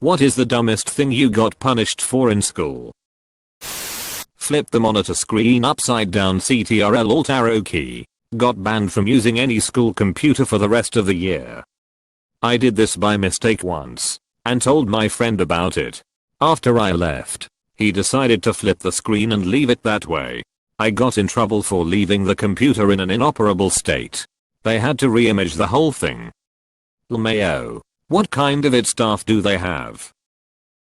What is the dumbest thing you got punished for in school? Flip the monitor screen upside down, CTRL Alt arrow key. Got banned from using any school computer for the rest of the year. I did this by mistake once and told my friend about it. After I left, he decided to flip the screen and leave it that way. I got in trouble for leaving the computer in an inoperable state. They had to re-image the whole thing. LMAO. What kind of stuff do they have?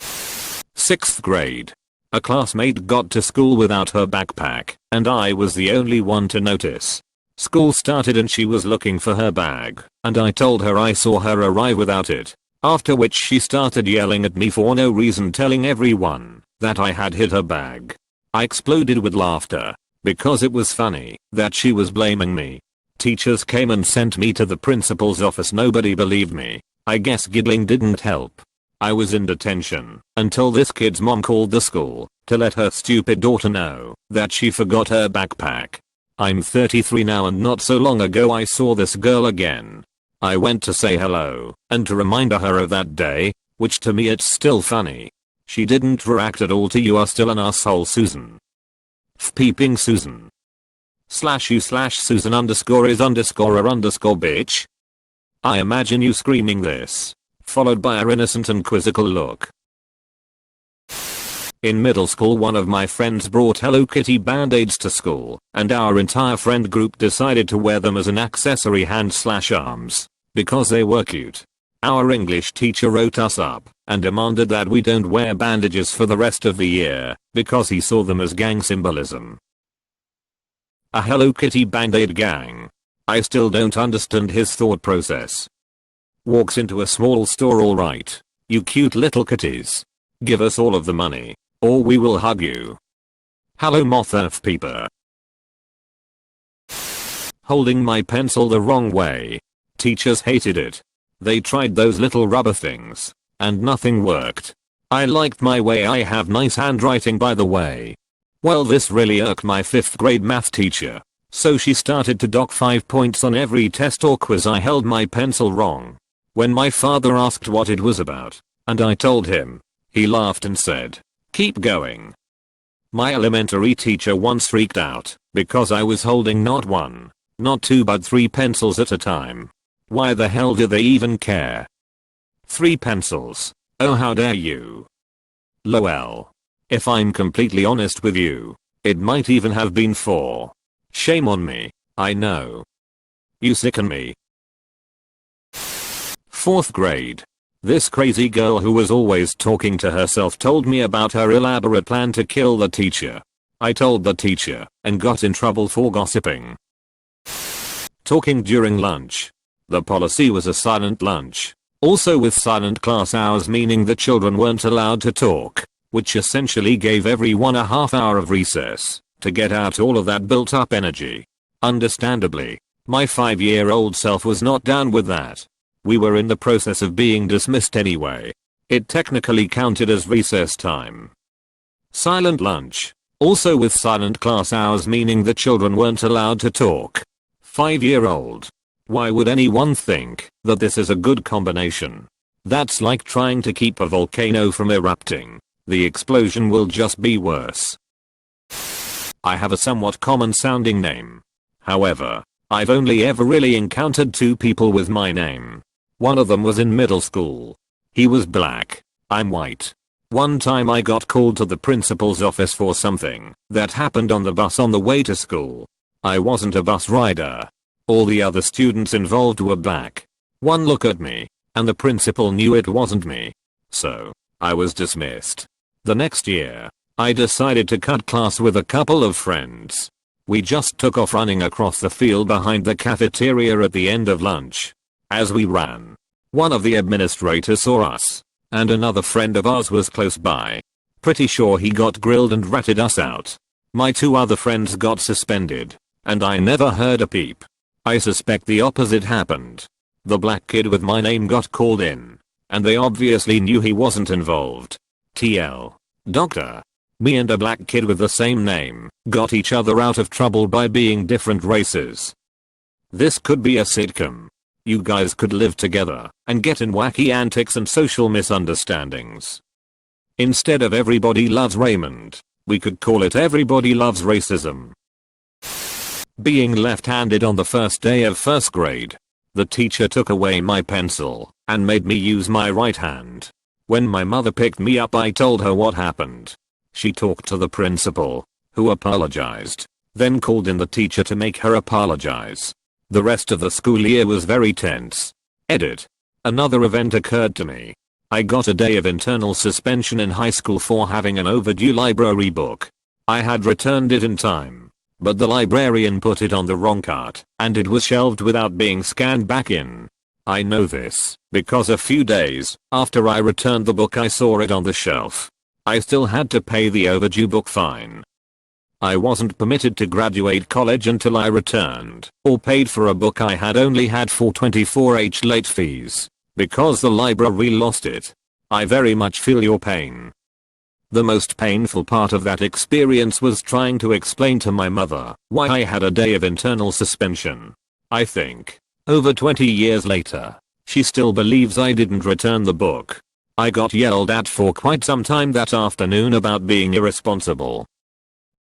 6th grade. A classmate got to school without her backpack, and I was the only one to notice. School started and she was looking for her bag, and I told her I saw her arrive without it. After which she started yelling at me for no reason, telling everyone that I had hid her bag. I exploded with laughter, because it was funny that she was blaming me. Teachers came and sent me to the principal's office. Nobody believed me. I guess giggling didn't help. I was in detention until this kid's mom called the school to let her stupid daughter know that she forgot her backpack. I'm 33 now, and not so long ago I saw this girl again. I went to say hello and to remind her of that day, which to me it's still funny. She didn't react at all. To you are still an asshole, Susan. Peeping Susan. /u/Susan _is_ bitch. I imagine you screaming this, followed by an innocent and quizzical look. In middle school, one of my friends brought Hello Kitty band-aids to school, and our entire friend group decided to wear them as an accessory hand/arms, because they were cute. Our English teacher wrote us up and demanded that we don't wear bandages for the rest of the year, because he saw them as gang symbolism. A Hello Kitty band-aid gang. I still don't understand his thought process. Walks into a small store. Alright, you cute little kitties. Give us all of the money, or we will hug you. Hello Moth Earth Peeper. Holding my pencil the wrong way. Teachers hated it. They tried those little rubber things, and nothing worked. I liked my way. I have nice handwriting, by the way. Well, this really irked my 5th grade math teacher. So she started to dock 5 points on every test or quiz I held my pencil wrong. When my father asked what it was about, and I told him, he laughed and said, "Keep going." My elementary teacher once freaked out because I was holding not 1, not 2 but 3 pencils at a time. Why the hell do they even care? 3 pencils. Oh, how dare you. LOL. If I'm completely honest with you, it might even have been 4. Shame on me, I know. You sicken me. 4th grade. This crazy girl who was always talking to herself told me about her elaborate plan to kill the teacher. I told the teacher and got in trouble for gossiping. Talking during lunch. The policy was a silent lunch, also with silent class hours, meaning the children weren't allowed to talk, which essentially gave everyone a half hour of recess to get out all of that built up energy. Understandably, my 5-year-old self was not down with that. We were in the process of being dismissed anyway. It technically counted as recess time. Silent lunch, also with silent class hours, meaning the children weren't allowed to talk. 5-year-old. Why would anyone think that this is a good combination? That's like trying to keep a volcano from erupting. The explosion will just be worse. I have a somewhat common sounding name. However, I've only ever really encountered 2 people with my name. One of them was in middle school. He was black. I'm white. One time I got called to the principal's office for something that happened on the bus on the way to school. I wasn't a bus rider. All the other students involved were black. One look at me, and the principal knew it wasn't me. So, I was dismissed. The next year, I decided to cut class with a couple of friends. We just took off running across the field behind the cafeteria at the end of lunch. As we ran, one of the administrators saw us, and another friend of ours was close by. Pretty sure he got grilled and ratted us out. My 2 other friends got suspended, and I never heard a peep. I suspect the opposite happened. The black kid with my name got called in, and they obviously knew he wasn't involved. TL. Doctor. Me and a black kid with the same name got each other out of trouble by being different races. This could be a sitcom. You guys could live together and get in wacky antics and social misunderstandings. Instead of Everybody Loves Raymond, we could call it Everybody Loves Racism. Being left-handed on the first day of first grade. The teacher took away my pencil and made me use my right hand. When my mother picked me up, I told her what happened. She talked to the principal, who apologized, then called in the teacher to make her apologize. The rest of the school year was very tense. Edit. Another event occurred to me. I got a day of internal suspension in high school for having an overdue library book. I had returned it in time, but the librarian put it on the wrong cart, and it was shelved without being scanned back in. I know this because a few days after I returned the book, I saw it on the shelf. I still had to pay the overdue book fine. I wasn't permitted to graduate college until I returned or paid for a book I had only had for 24H late fees because the library lost it. I very much feel your pain. The most painful part of that experience was trying to explain to my mother why I had a day of internal suspension. I think, over 20 years later, she still believes I didn't return the book. I got yelled at for quite some time that afternoon about being irresponsible.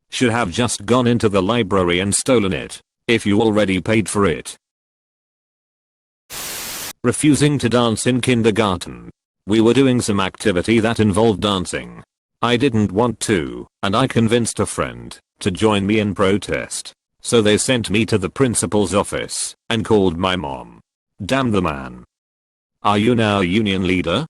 Should have just gone into the library and stolen it, if you already paid for it. Refusing to dance in kindergarten. We were doing some activity that involved dancing. I didn't want to, and I convinced a friend to join me in protest. So they sent me to the principal's office and called my mom. Damn the man. Are you now union leader?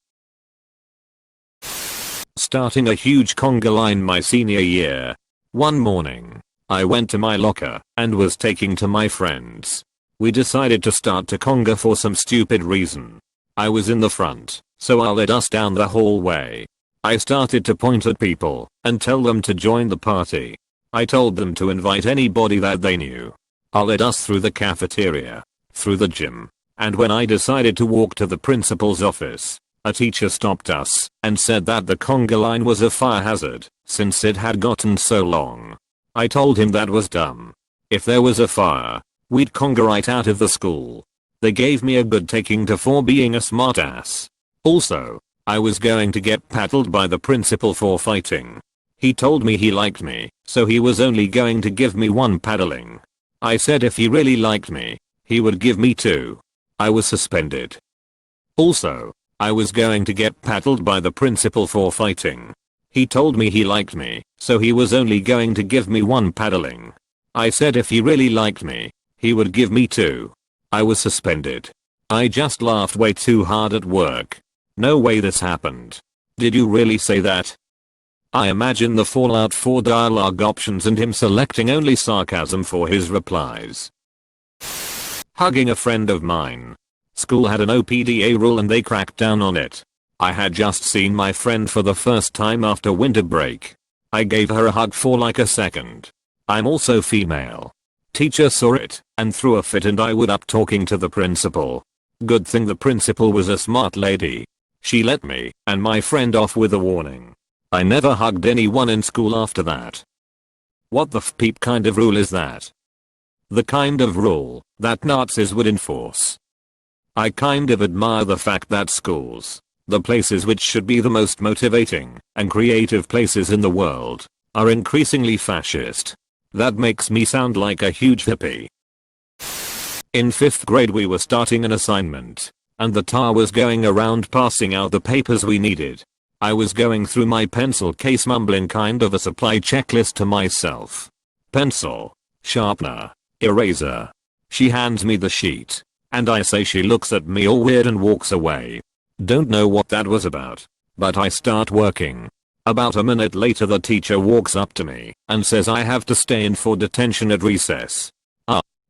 Starting a huge conga line my senior year. One morning, I went to my locker and was taking to my friends. We decided to start to conga for some stupid reason. I was in the front, so I led us down the hallway. I started to point at people and tell them to join the party. I told them to invite anybody that they knew. I led us through the cafeteria, through the gym, and when I decided to walk to the principal's office, a teacher stopped us and said that the conga line was a fire hazard since it had gotten so long. I told him that was dumb. If there was a fire, we'd conga right out of the school. They gave me a good taking to for being a smartass. Also, I was going to get paddled by the principal for fighting. He told me he liked me, so he was only going to give me one paddling. I said if he really liked me, he would give me two. I was suspended. Also, I was going to get paddled by the principal for fighting. He told me he liked me, so he was only going to give me one paddling. I said if he really liked me, he would give me two. I was suspended. I just laughed way too hard at work. No way this happened. Did you really say that? I imagine the Fallout 4 dialogue options and him selecting only sarcasm for his replies. Hugging a friend of mine. School had an OPDA rule and they cracked down on it. I had just seen my friend for the first time after winter break. I gave her a hug for like a second. I'm also female. Teacher saw it and threw a fit and I would up talking to the principal. Good thing the principal was a smart lady. She let me and my friend off with a warning. I never hugged anyone in school after that. What the f*** kind of rule is that? The kind of rule that Nazis would enforce. I kind of admire the fact that schools, the places which should be the most motivating and creative places in the world, are increasingly fascist. That makes me sound like a huge hippie. In 5th grade we were starting an assignment, and the tar was going around passing out the papers we needed. I was going through my pencil case mumbling kind of a supply checklist to myself. Pencil, sharpener, eraser. She hands me the sheet, and I say she looks at me all weird and walks away. Don't know what that was about, but I start working. About a minute later the teacher walks up to me and says I have to stay in for detention at recess.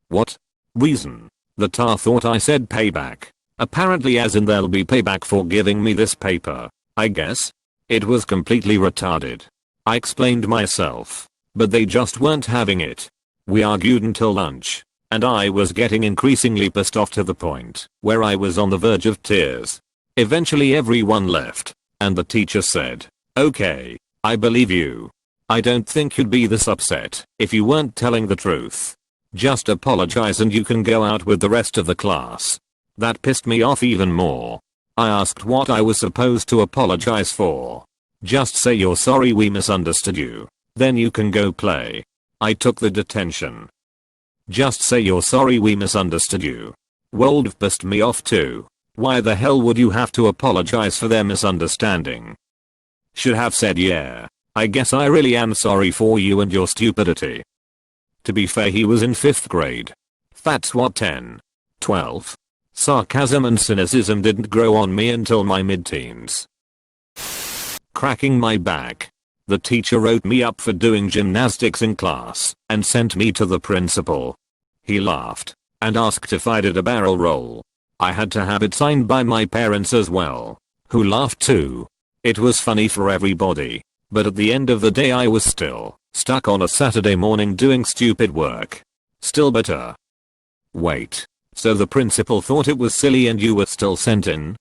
What? Reason? The tar thought I said payback. Apparently as in there'll be payback for giving me this paper, I guess. It was completely retarded. I explained myself, but they just weren't having it. We argued until lunch, and I was getting increasingly pissed off to the point where I was on the verge of tears. Eventually everyone left, and the teacher said, "Okay, I believe you. I don't think you'd be this upset if you weren't telling the truth. Just apologize and you can go out with the rest of the class." That pissed me off even more. I asked what I was supposed to apologize for. Just say you're sorry, we misunderstood you. Then you can go play. I took the detention. Just say you're sorry, we misunderstood you. Wold pissed me off too. Why the hell would you have to apologize for their misunderstanding? Should have said, yeah, I guess I really am sorry for you and your stupidity. To be fair, he was in 5th grade. That's what, 10, 12? Sarcasm and cynicism didn't grow on me until my mid-teens. Cracking my back. The teacher wrote me up for doing gymnastics in class and sent me to the principal. He laughed and asked if I did a barrel roll. I had to have it signed by my parents as well, who laughed too. It was funny for everybody, but at the end of the day I was still stuck on a Saturday morning doing stupid work. Still bitter. Wait, so the principal thought it was silly and you were still sent in?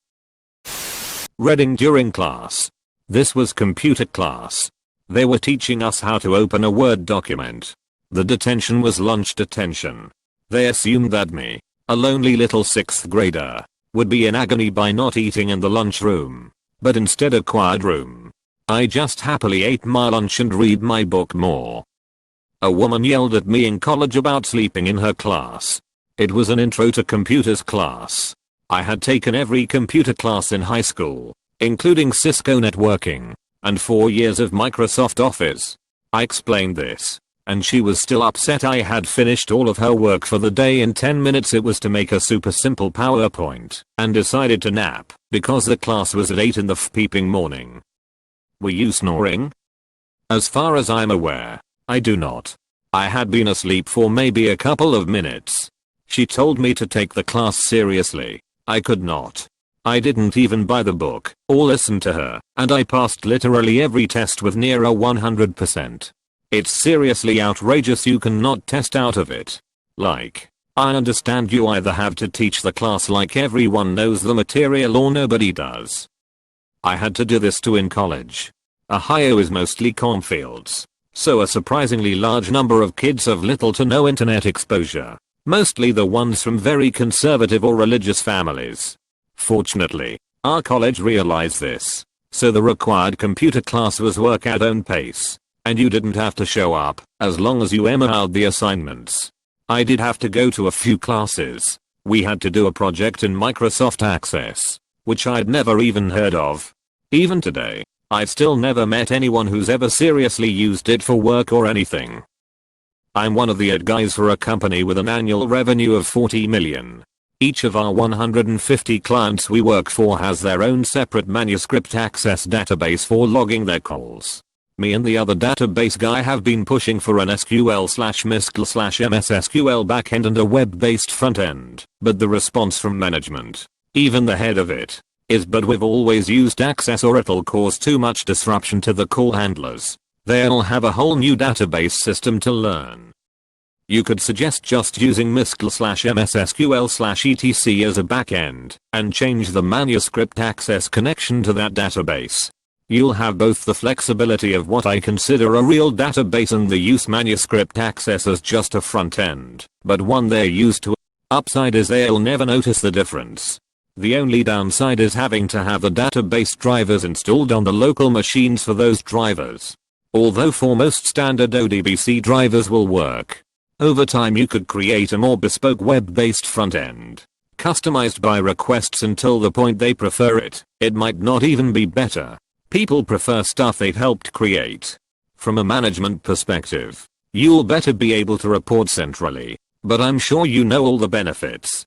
Reading during class. This was computer class. They were teaching us how to open a Word document. The detention was lunch detention. They assumed that me, a lonely little 6th grader, would be in agony by not eating in the lunchroom, but instead a quiet room. I just happily ate my lunch and read my book more. A woman yelled at me in college about sleeping in her class. It was an intro to computers class. I had taken every computer class in high school, including Cisco networking, and 4 years of Microsoft Office. I explained this, and she was still upset. I had finished all of her work for the day in 10 minutes. It was to make a super simple PowerPoint, and decided to nap, because the class was at 8 in the peeping morning. Were you snoring? As far as I'm aware, I do not. I had been asleep for maybe a couple of minutes. She told me to take the class seriously. I could not. I didn't even buy the book or listen to her, and I passed literally every test with near a 100%. It's seriously outrageous you cannot test out of it. Like, I understand you either have to teach the class like everyone knows the material or nobody does. I had to do this too in college. Ohio is mostly cornfields, so a surprisingly large number of kids have little to no internet exposure, mostly the ones from very conservative or religious families. Fortunately, our college realized this, so the required computer class was work at own pace, and you didn't have to show up as long as you emailed the assignments. I did have to go to a few classes. We had to do a project in Microsoft Access, which I'd never even heard of. Even today, I've still never met anyone who's ever seriously used it for work or anything. I'm one of the ad guys for a company with an annual revenue of 40 million. Each of our 150 clients we work for has their own separate manuscript access database for logging their calls. Me and the other database guy have been pushing for an SQL/MySQL/MS SQL backend and a web-based frontend, but the response from management, even the head of it, is but we've always used Access or it'll cause too much disruption to the call handlers. They'll have a whole new database system to learn. You could suggest just using MySQL/MS SQL/etc as a backend and change the manuscript access connection to that database. You'll have both the flexibility of what I consider a real database and the use manuscript access as just a front end, but one they're used to. Upside is they'll never notice the difference. The only downside is having to have the database drivers installed on the local machines for those drivers. Although for most standard ODBC drivers will work. Over time you could create a more bespoke web-based front end, customized by requests until the point they prefer it. It might not even be better. People prefer stuff they've helped create. From a management perspective, you'll better be able to report centrally, but I'm sure you know all the benefits.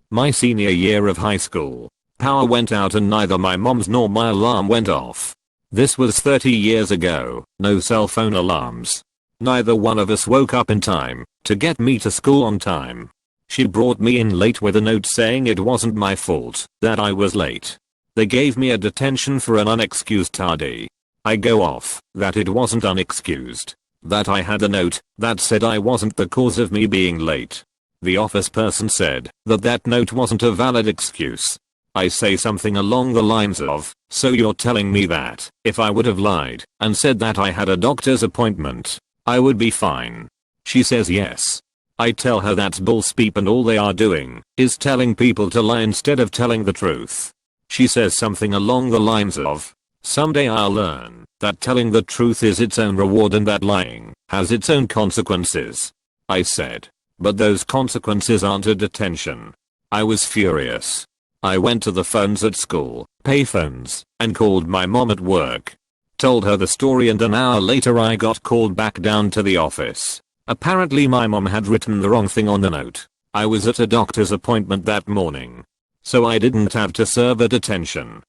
My senior year of high school, power went out and neither my mom's nor my alarm went off. This was 30 years ago, no cell phone alarms. Neither one of us woke up in time to get me to school on time. She brought me in late with a note saying it wasn't my fault that I was late. They gave me a detention for an unexcused tardy. I go off that it wasn't unexcused, that I had a note that said I wasn't the cause of me being late. The office person said that that note wasn't a valid excuse. I say something along the lines of, so you're telling me that if I would have lied and said that I had a doctor's appointment, I would be fine. She says yes. I tell her that's bullspeep and all they are doing is telling people to lie instead of telling the truth. She says something along the lines of, someday I'll learn that telling the truth is its own reward and that lying has its own consequences. I said, but those consequences aren't a detention. I was furious. I went to the phones at school, payphones, and called my mom at work. Told her the story and an hour later I got called back down to the office. Apparently my mom had written the wrong thing on the note. I was at a doctor's appointment that morning, so I didn't have to serve a detention.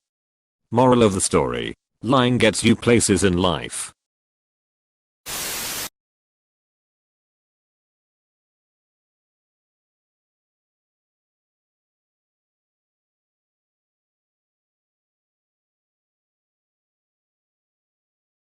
Moral of the story: lying gets you places in life.